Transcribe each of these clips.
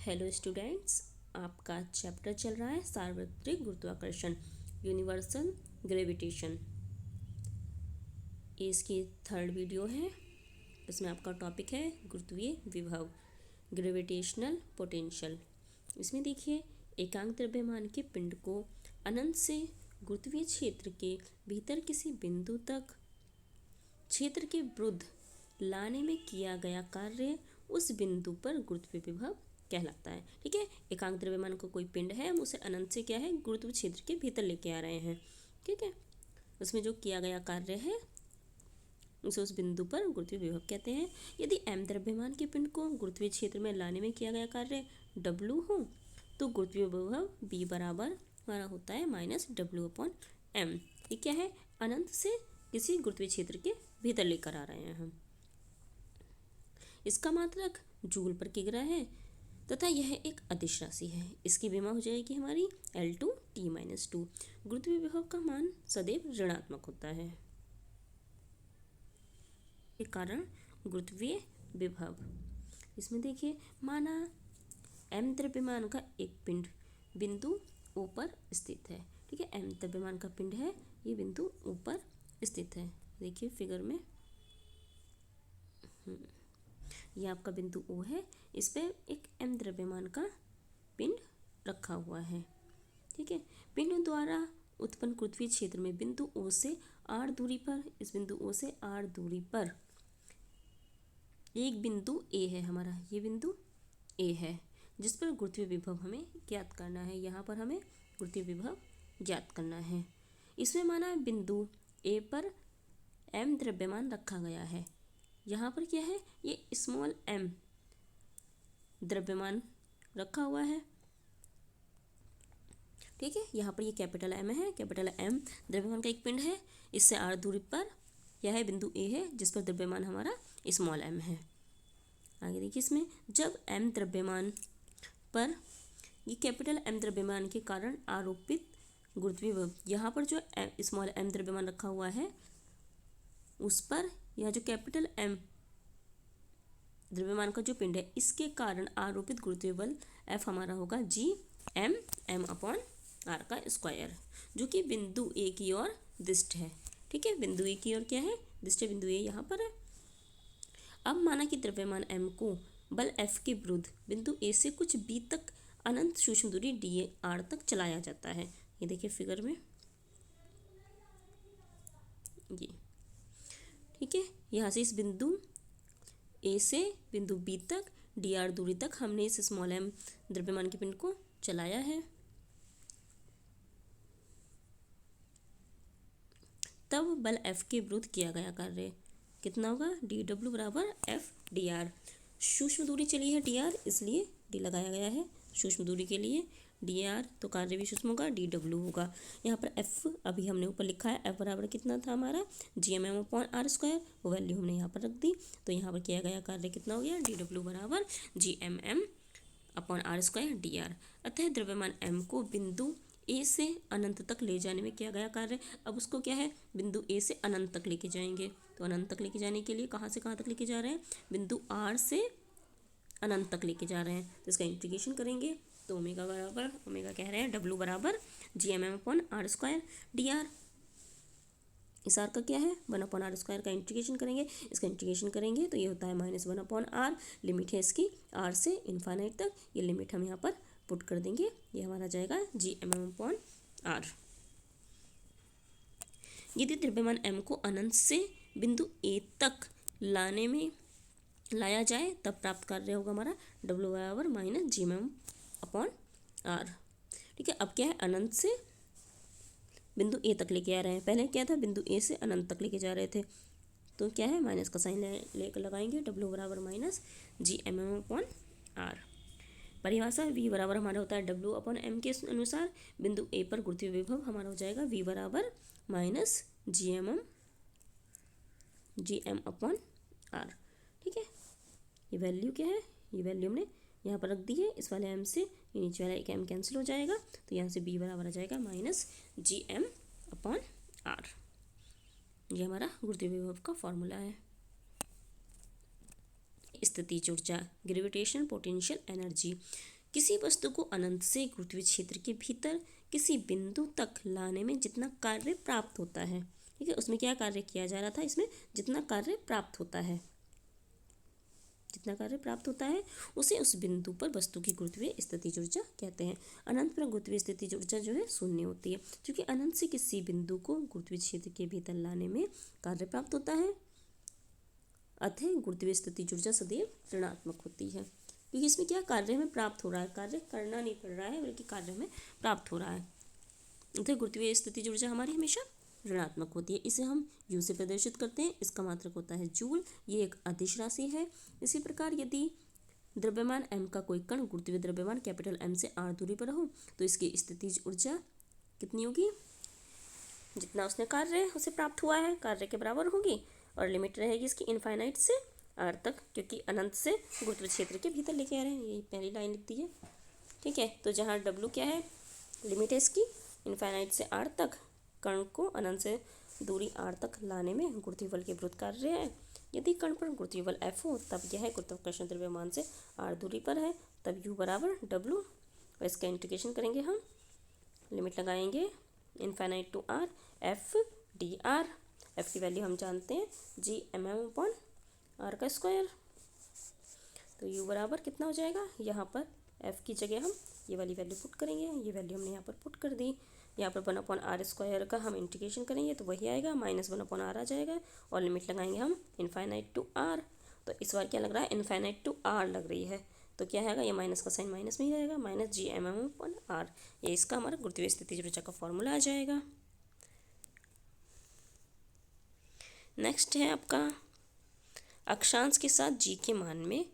Hello students, आपका chapter चल रहा है सार्वत्रिक गुरुत्वाकर्षण यूनिवर्सल ग्रेविटेशन। ये इसकी थर्ड वीडियो है। इसमें आपका टॉपिक है गुरुत्वीय विभव, ग्रेविटेशनल पोटेंशियल। इसमें देखिए, एकांक द्रव्यमान के पिंड को अनंत से गुरुत्वीय क्षेत्र के भीतर किसी बिंदु तक क्षेत्र के विरुद्ध लाने में किया गया कार्य उस बिंदु पर गुरुत्वीय विभव कहलाता है। ठीक है, एकांक द्रव्यमान का कोई पिंड है, हम उसे अनंत से क्या है गुरुत्वीय क्षेत्र के भीतर लेके आ रहे हैं। ठीक है, उसमें जो किया गया कार्य है उसे उस बिंदु पर गुरुत्वीय विभव कहते हैं। यदि m द्रव्यमान के पिंड को गुरुत्वीय क्षेत्र में लाने में किया गया कार्य w हो तो गुरुत्वीय विभव b बराबर हमारा होता है -w/m। ये क्या है, अनंत से किसी गुरुत्वीय क्षेत्र के भीतर लेकर आ रहे हैं हम। इसका मात्रक जूल पर किग्रा है तथा यह एक अदिश राशि है। इसकी विमा हो जाएगी हमारी L2T-2। गुरुत्वीय विभव का मान सदैव ऋणात्मक होता है। के कारण गुरुत्वीय विभव, इसमें देखिए, माना m द्रव्यमान का एक पिंड बिंदु O पर स्थित है। ठीक है, m द्रव्यमान का पिंड है, ये बिंदु O पर स्थित है। देखिए फिगर में, ये आपका बिंदु O है, इस पे एक m द्रव्यमान का पिंड रखा हुआ है। ठीक है, पिंड द्वारा उत्पन्न गुरुत्वीय क्षेत्र में बिंदु O से r दूरी पर, इस बिंदु O से r दूरी पर एक बिंदु A है हमारा, ये बिंदु A है जिस पर गुरुत्वीय विभव हमें ज्ञात करना है। यहाँ पर हमें गुरुत्वीय विभव ज्ञात करना है। इसमें माना बिंदु A पर m द्रव्यमान रखा गया है। यहाँ पर क्या है, ये स्मॉल m द्रव्यमान रखा हुआ है। ठीक है, यहाँ पर ये कैपिटल M है, कैपिटल M द्रव्यमान का एक पिंड है। इससे r दूरी पर यह है बिंदु A है जिस पर द्रव्यमान हमारा स्मॉल m है। आगे देखिए, इसमें जब m द्रव्यमान पर ये कैपिटल M द्रव्यमान के कारण आरोपित गुरुत्वीय विभव, यहाँ पर जो स्मॉल m द्रव्यमान रखा हुआ है उस पर यह जो कैपिटल M द्रव्यमान का जो पिंड है इसके कारण आरोपित गुरुत्वीय बल F हमारा होगा Gm/r का स्क्वायर, जो कि बिंदु A की ओर दिष्ट है। ठीक है, बिंदु A की ओर क्या है, दिष्ट है, बिंदु A यहाँ पर है। अब माना कि द्रव्यमान m को बल F के विरुद्ध बिंदु A से कुछ b तक अनंत सूक्ष्म दूरी dr तक चलाया जाता है। ये देखिए फिगर में, ये ठीक है, यहाँ से इस बिंदु A से बिंदु B तक dr दूरी तक हमने इस स्मॉल m द्रव्यमान के पिंड को चलाया है। तब बल F के विरुद्ध किया गया कार्य कितना होगा, dw बराबर F/dr। सूक्ष्म दूरी चली है dr, इसलिए d लगाया गया है सूक्ष्म दूरी के लिए। dr तो कार्य भी सूक्ष्म होगा, dw होगा। यहाँ पर f अभी हमने ऊपर लिखा है, f बराबर कितना था हमारा Gmm/r², वो वैल्यू हमने यहाँ पर रख दी। तो यहाँ पर किया गया कार्य कितना हो गया, dw बराबर Gmm/r²dr। अतः द्रव्यमान m को बिंदु A से अनंत तक ले जाने में किया गया कार्य, अब उसको क्या है, बिंदु A से अनंत तक लेके जाएंगे। तो अनंत तक लेके जाने के लिए कहाँ से कहाँ तक लेके जा रहे हैं, बिंदु R से अनंत तक लेके जा रहे हैं। तो इसका इंटीग्रेशन करेंगे तो ओमेगा बराबर, ओमेगा कह रहे हैं W बराबर Gmm/r²dr। इस r का क्या है 1/r² का इंटीग्रेशन करेंगे, इसका इंटीग्रेशन करेंगे तो ये होता है -1/r। लिमिट है इसकी r से इन्फाइनाइट तक, ये लिमिट हम यहाँ पर पुट कर देंगे, ये हमारा जाएगा Gmm/r। यदि द्रव्यमान m को अनंत से बिंदु A तक लाया जाए तब प्राप्त कार्य होगा हमारा W बराबर -Gmm/r। ठीक है, अब क्या है, अनंत से बिंदु A तक लेके आ रहे हैं। पहले क्या था, बिंदु A से अनंत तक लेके जा रहे थे, तो क्या है, माइनस का साइन लेकर लगाएंगे, W बराबर -Gmm/r। परिभाषा V बराबर हमारा होता है W/m के अनुसार बिंदु A पर गुरुत्वीय विभव हमारा हो जाएगा V बराबर -Gm/r। ठीक है, ये वैल्यू क्या है, ये वैल्यू हमने यहाँ पर रख दी है। इस वाले m से ये नीचे वाला एक m कैंसिल हो जाएगा, तो यहाँ से b बराबर आ जाएगा -Gm/r। ये हमारा गुरुत्वीय विभव का फॉर्मूला है। स्थितिज ऊर्जा, ग्रेविटेशन पोटेंशियल एनर्जी। किसी वस्तु को अनंत से गुरुत्वीय क्षेत्र के भीतर किसी बिंदु तक लाने में जितना कार्य प्राप्त होता है, ठीक है, उसमें क्या कार्य किया जा रहा था, इसमें जितना कार्य प्राप्त होता है, जितना कार्य प्राप्त होता है उसे उस बिंदु पर वस्तु की गुरुत्वीय स्थितिज ऊर्जा कहते हैं। अनंत पर गुरुत्वीय स्थितिज ऊर्जा जो है शून्य होती है, क्योंकि अनंत से किसी बिंदु को गुरुत्वीय क्षेत्र के भीतर लाने में कार्य प्राप्त होता है, अतः गुरुत्वीय स्थितिज ऊर्जा सदैव ऋणात्मक होती है, क्योंकि इसमें क्या कार्य हमें प्राप्त हो रहा है, कार्य करना नहीं पड़ रहा है बल्कि कार्य हमें प्राप्त हो रहा है, अतः गुरुत्वीय स्थितिज ऊर्जा हमारी हमेशा ऋणात्मक होती है। इसे हम यू से प्रदर्शित करते हैं, इसका मात्रक होता है जूल, ये एक अदिश राशि है। इसी प्रकार यदि द्रव्यमान m का कोई कण गुरुत्वीय द्रव्यमान कैपिटल M से r दूरी पर हो तो इसकी स्थितिज ऊर्जा कितनी होगी, जितना उसने कार्य उसे प्राप्त हुआ है कार्य के बराबर होगी, और लिमिट रहेगी इसकी इनफाइनाइट से r तक, क्योंकि अनंत से गुरुत्वीय क्षेत्र के भीतर लेके आ रहे हैं, ये पहली लाइन लिखती है, ठीक है। तो जहाँ w क्या है, लिमिट है इसकी इनफाइनाइट से r तक, कण को अनंत से दूरी r तक लाने में गुरुत्वीय बल के विरुद्ध कार्य है। यदि कण पर गुरुत्वीय बल F हो तब यह गुरुत्वाकर्षण द्रव्यमान से r दूरी पर है, तब u बराबर w, और इसका इंटीग्रेशन करेंगे हम, लिमिट लगाएंगे infinite to r f dr, f की वैल्यू हम जानते हैं g/m/r का स्क्वायर, तो u बराबर कितना हो जाएगा, यहाँ पर f की जगह हम ये वाली वैल्यू पुट करेंगे, ये वैल्यू हमने यहाँ पर पुट कर दी, यहाँ पर 1/r² का हम इंटीग्रेशन करेंगे तो वही आएगा, -1/r आ जाएगा, और लिमिट लगाएंगे हम इनफाइनाइट टू r, तो इस बार क्या लग रहा है, इनफाइनाइट टू r लग रही है, तो क्या आएगा, ये माइनस का साइन माइनस में ही रहेगा, -gmm/r, ये इसका हमारा गुरुत्वीय स्थितिज ऊर्जा का फॉर्मूला आ जाएगा। नेक्स्ट है आपका अक्षांश के साथ g के मान में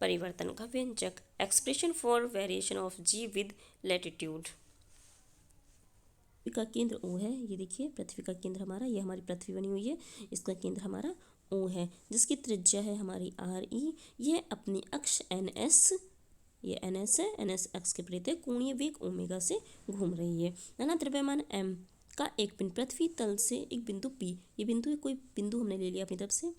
परिवर्तन का व्यंजक, expression for variation of g with latitude. पृथ्वी का केंद्र O है, ये देखिए पृथ्वी का केंद्र हमारा, ये हमारी पृथ्वी बनी हुई है, इसका केंद्र हमारा O है, जिसकी त्रिज्या है हमारी RE, यह अपनी अक्ष NS, ये NS है, NS अक्ष के प्रति कोणीय वेग ओमेगा से घूम रही है ना। द्रव्यमान M का एक पिंड पृथ्वी तल से एक बिंदु P, ये बिंदु कोई बिंदु हमने ले लिया अपनी तरफ से,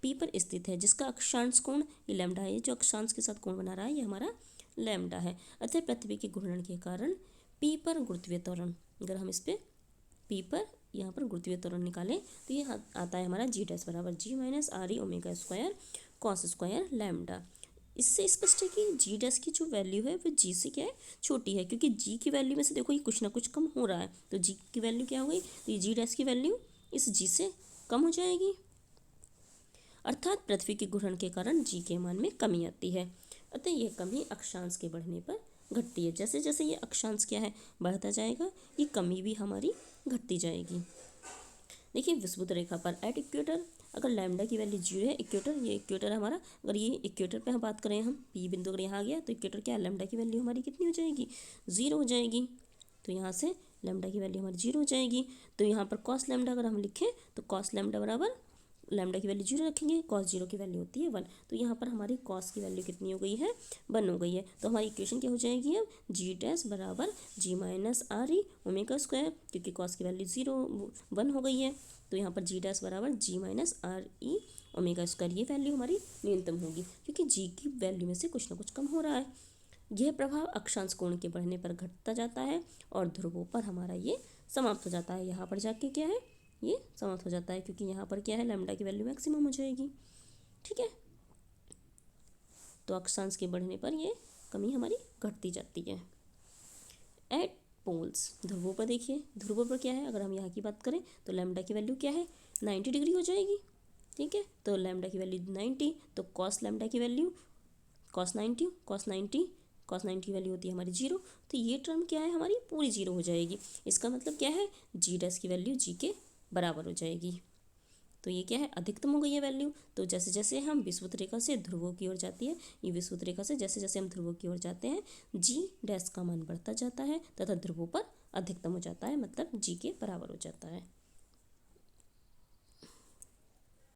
P पर स्थित है, जिसका अक्षांश कोण ये लैम्डा है, जो अक्षांश के साथ कोण बना रहा है ये हमारा लैम्डा है। अतः पृथ्वी के घूर्णन के कारण P पर गुरुत्वीय त्वरण, अगर हम इस पे P पर यहाँ पर गुरुत्वीय त्वरण निकालें तो ये आता है हमारा g डैश बराबर g-re omega square cos square lambda. इससे स्पष्ट है कि g डैश की जो वैल्यू है वो g से क्या है, छोटी है, क्योंकि g की वैल्यू में से देखो ये कुछ ना कुछ कम हो रहा है, तो g की वैल्यू क्या हो गई, तो ये g डैश की वैल्यू इस g से कम हो जाएगी, अर्थात पृथ्वी के घूर्णन के कारण g के मान में कमी आती है। अतः यह कमी अक्षांश के बढ़ने पर घटती है, जैसे जैसे ये अक्षांश क्या है बढ़ता जाएगा, ये कमी भी हमारी घटती जाएगी। देखिए विषुवत रेखा पर एट इक्वेटर अगर लैम्डा की वैल्यू 0 है, इक्वेटर ये इक्वेटर हमारा, अगर ये इक्वेटर पे हम बात करें, हम P बिंदु अगर यहाँ आ गया तो इक्वेटर क्या है, लैम्डा की वैल्यू हमारी कितनी हो जाएगी, 0 हो जाएगी, तो यहाँ से लैम्डा की वैल्यू हमारी 0 हो जाएगी। तो यहाँ पर कॉस लैम्डा अगर हम लिखें तो कॉस लैम्डा बराबर लैम्डा की वैल्यू 0 रखेंगे, कॉस 0 की वैल्यू होती है 1, तो यहाँ पर हमारी कॉस की वैल्यू कितनी हो गई है, 1 हो गई है। तो हमारी इक्वेशन क्या हो जाएगी अब, g डैश बराबर g-re ओमेगा स्क्वायर, क्योंकि कॉस की वैल्यू 1 हो गई है, तो यहाँ पर g डैश बराबर g-re ओमेगा स्क्वायर, ये वैल्यू हमारी न्यूनतम होगी, क्योंकि g की वैल्यू में से कुछ ना कुछ कम हो रहा है। यह प्रभाव अक्षांश कोण के बढ़ने पर घटता जाता है और ध्रुवों पर हमारा ये समाप्त हो जाता है, यहाँ पर जाके क्या है ये समाप्त हो जाता है, क्योंकि यहाँ पर क्या है लैम्डा की वैल्यू मैक्सिमम हो जाएगी, ठीक है। तो अक्षांश के बढ़ने पर ये कमी हमारी घटती जाती है। एट पोल्स, ध्रुवों पर देखिए, ध्रुवों पर क्या है, अगर हम यहाँ की बात करें तो लैम्डा की वैल्यू क्या है 90 डिग्री हो जाएगी, ठीक है। तो लैम्डा की वैल्यू 90, तो कॉस लैम्डा की वैल्यू कॉस 90 की वैल्यू होती है हमारी 0, तो ये टर्म क्या है हमारी पूरी 0 हो जाएगी। इसका मतलब क्या है, g डैश की वैल्यू g के बराबर हो जाएगी, तो ये क्या है अधिकतम हो गई है वैल्यू। तो जैसे जैसे हम विषुवत रेखा से ध्रुवों की ओर जाती है, ये विषुवत रेखा से जैसे जैसे हम ध्रुवों की ओर जाते हैं g डैश का मान बढ़ता जाता है तथा ध्रुवों पर अधिकतम हो जाता है, मतलब g के बराबर हो जाता है।